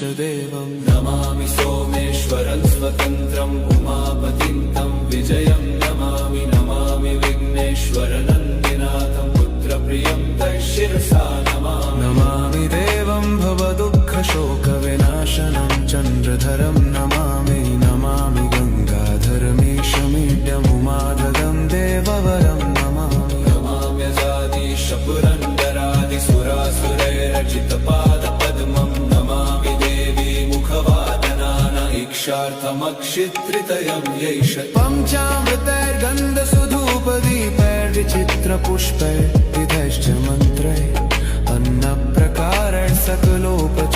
इष्टदेवं नमामि सोमेश्वरं स्वतन्त्रम् उमापतिं तं विजयं नमामि नमामि विघ्नेश्वरनन्दिनाथं पुत्रप्रियं तैशिरसा नमामि नमामि देवं भवदुःखशोकविनाशनं चन्द्रधरं नमामि नमामि गङ्गाधरमीशमीड्यमुमाधगं देववरं नमामि नमाम्यजादिशपुरन्दरादिसुरासुरैरचितपादपद्मं नमामि देवी मुखवादनान इक्षार्थमक्षित्रितयं यैष पञ्चामृतैर्गन्धसुधूपदीपैर्विचित्रपुष्पैर्विधैश्च मन्त्रैः अन्नप्रकारैः सकलोपचारैः